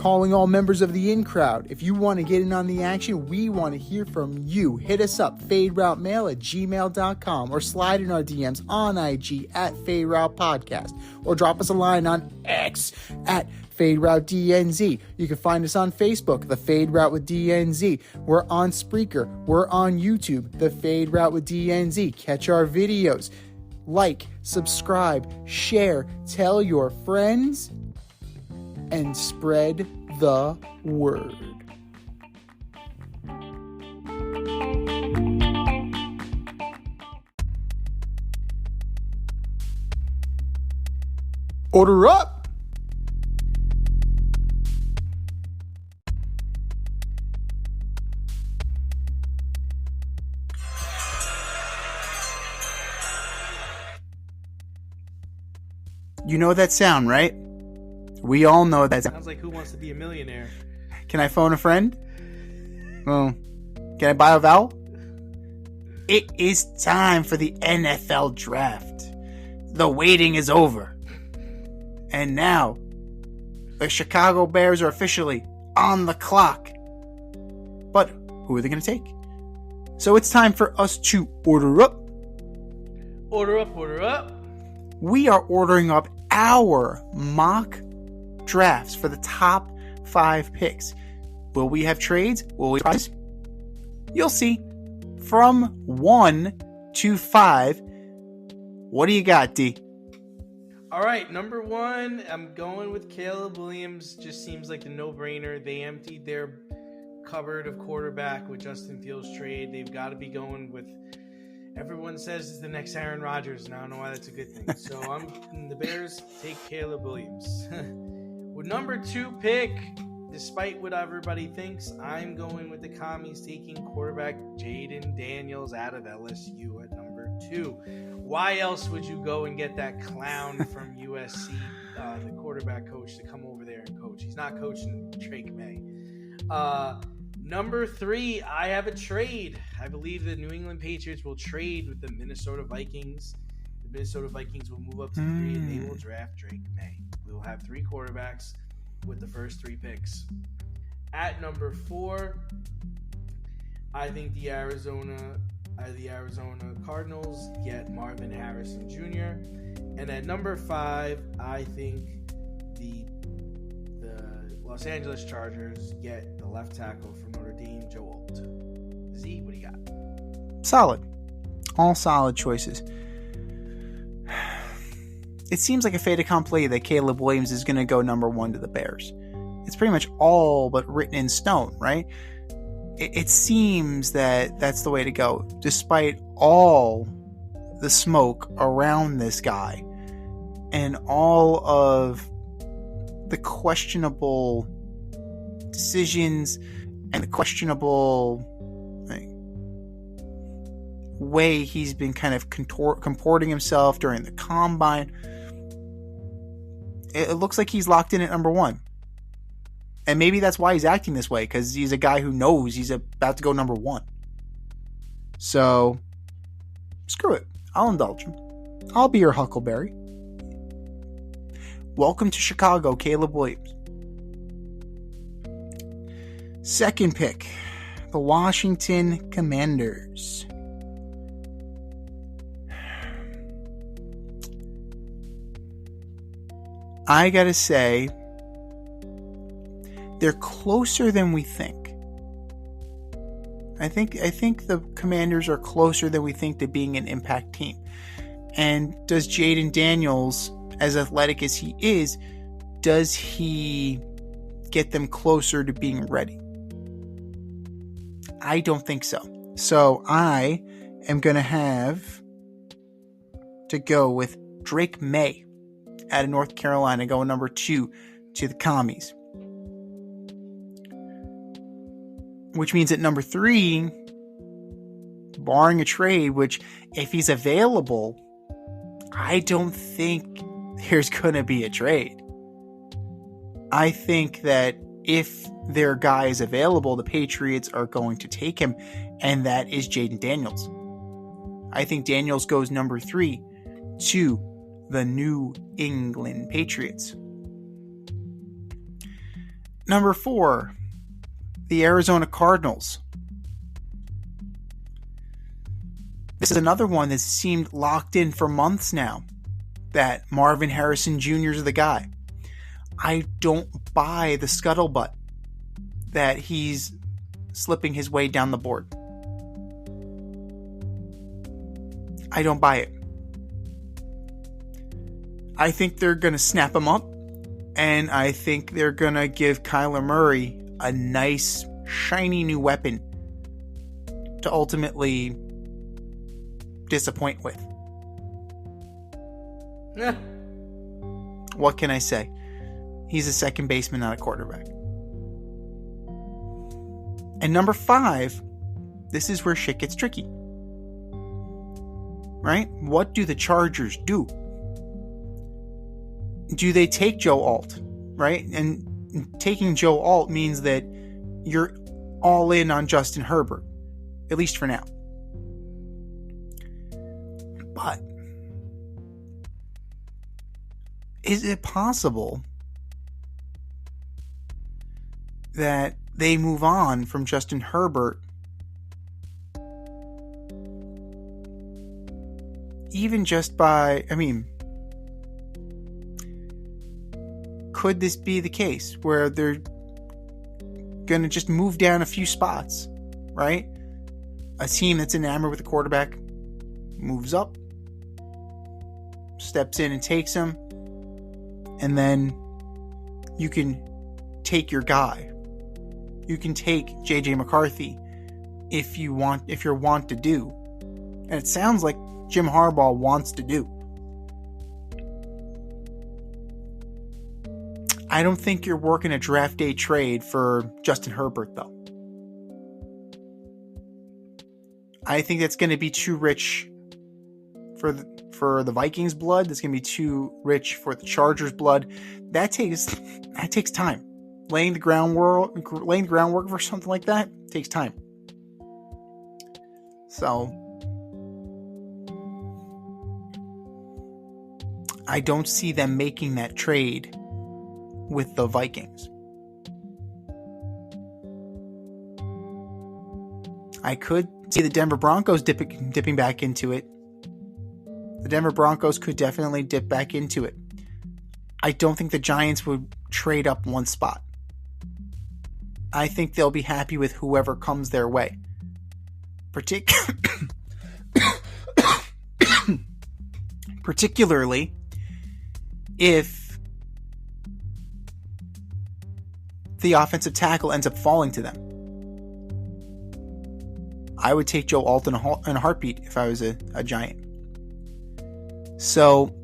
calling all members of the in crowd. If you want to get in on the action, we want to hear from you. Hit us up, faderoutemail@gmail.com, or slide in our DMs on IG at FadeRoutePodcast, or drop us a line on X at FadeRouteDNZ. You can find us on Facebook, The Fade Route with DNZ. We're on Spreaker. We're on YouTube, The Fade Route with DNZ. Catch our videos. Like, subscribe, share, tell your friends, and spread the word. Order up! You know that sound, right? We all know that sound. Sounds like Who Wants to Be a Millionaire? Can I phone a friend? Well, can I buy a vowel? It is time for the NFL draft. The waiting is over. And now, the Chicago Bears are officially on the clock. But who are they going to take? So it's time for us to order up. Order up, order up. We are ordering up our mock drafts for the top 5 picks. Will we have trades? Will we prize? You'll see. From 1 to 5, what do you got, D? All right, number 1, I'm going with Caleb Williams. Just seems like a no-brainer. They emptied their cupboard of quarterback with Justin Fields' trade. They've got to be going with... Everyone says it's the next Aaron Rodgers, and I don't know why that's a good thing. So the Bears take Caleb Williams. With number 2 pick, despite what everybody thinks, I'm going with the Commies taking quarterback Jaden Daniels out of LSU at number 2. Why else would you go and get that clown from USC, the quarterback coach, to come over there and coach? He's not coaching Drake May. Number 3, I have a trade. I believe the New England Patriots will trade with the Minnesota Vikings. The Minnesota Vikings will move up to 3 and they will draft Drake May. We will have 3 quarterbacks with the first 3 picks. At number 4, I think the Arizona Cardinals get Marvin Harrison Jr. And at number 5, I think the Los Angeles Chargers get the left tackle from Notre Dame, Joe Alt. Z, what do you got? Solid. All solid choices. It seems like a fait accompli that Caleb Williams is going to go number 1 to the Bears. It's pretty much all but written in stone, right? It seems that that's the way to go, despite all the smoke around this guy and all of the questionable decisions and the questionable way he's been kind of comporting himself during the combine. It looks like he's locked in at number 1. And maybe that's why he's acting this way, because he's a guy who knows he's about to go number 1. So, screw it. I'll indulge him. I'll be your Huckleberry. Welcome to Chicago, Caleb Williams. Second pick, the Washington Commanders. I gotta say, they're closer than we think. I think the Commanders are closer than we think to being an impact team. And does Jaden Daniels, as athletic as he is, does he get them closer to being ready? I don't think so. So I am going to have to go with Drake May out of North Carolina, going number 2 to the Commies. Which means at number 3, barring a trade, which if he's available, I don't think there's going to be a trade. I think that if their guy is available, the Patriots are going to take him, and that is Jaden Daniels. I think Daniels goes number 3 to the New England Patriots. Number 4, the Arizona Cardinals. This is another one that seemed locked in for months now, that Marvin Harrison Jr. is the guy. I don't buy the scuttlebutt that he's slipping his way down the board. I don't buy it. I think they're going to snap him up, and I think they're going to give Kyler Murray a nice, shiny new weapon to ultimately disappoint with. Yeah. What can I say? He's a second baseman, not a quarterback. And number 5, this is where shit gets tricky. Right? What do the Chargers do? Do they take Joe Alt? Right? And taking Joe Alt means that you're all in on Justin Herbert, at least for now. But is it possible that they move on from Justin Herbert even just by, could this be the case where they're going to just move down a few spots, right? A team that's enamored with the quarterback moves up, steps in and takes him, and then you can take your guy. You can take JJ McCarthy if you're want to do. And it sounds like Jim Harbaugh wants to do. I don't think you're working a draft day trade for Justin Herbert, though. I think that's going to be too rich for the Vikings' blood. That's going to be too rich for the Chargers' blood. That takes time. Laying the groundwork for something like that takes time. So I don't see them making that trade with the Vikings. I could see the Denver Broncos dipping back into it. The Denver Broncos could definitely dip back into it. I don't think the Giants would trade up one spot. I think they'll be happy with whoever comes their way. Particularly if the offensive tackle ends up falling to them. I would take Joe Alt in a heartbeat if I was a Giant. So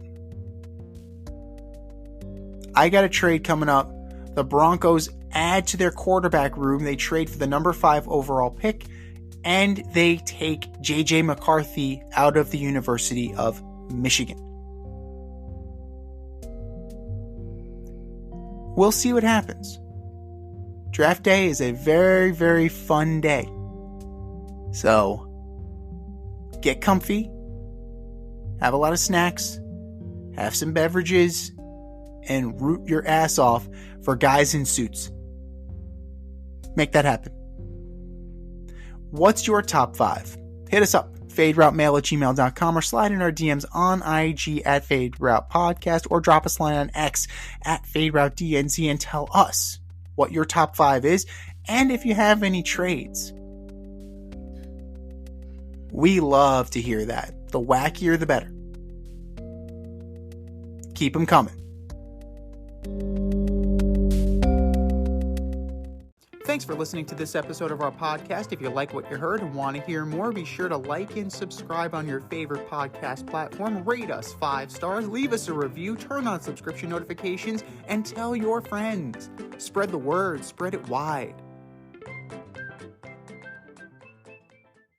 I got a trade coming up. The Broncos add to their quarterback room. They trade for the number 5 overall pick, and they take JJ McCarthy out of the University of Michigan. We'll see what happens. Draft day is a very, very fun day. So get comfy, have a lot of snacks, have some beverages, and root your ass off for guys in suits. Make that happen. What's your top 5? Hit us up, faderoutemail@gmail.com, or slide in our DMs on IG at faderoutepodcast, or drop us a line on X at faderoutednz and tell us what your top 5 is, and if you have any trades. We love to hear that. The wackier, the better. Keep them coming. Thanks for listening to this episode of our podcast. If you like what you heard and want to hear more, be sure to like and subscribe on your favorite podcast platform. Rate us 5 stars, leave us a review, turn on subscription notifications, and tell your friends. Spread the word, spread it wide.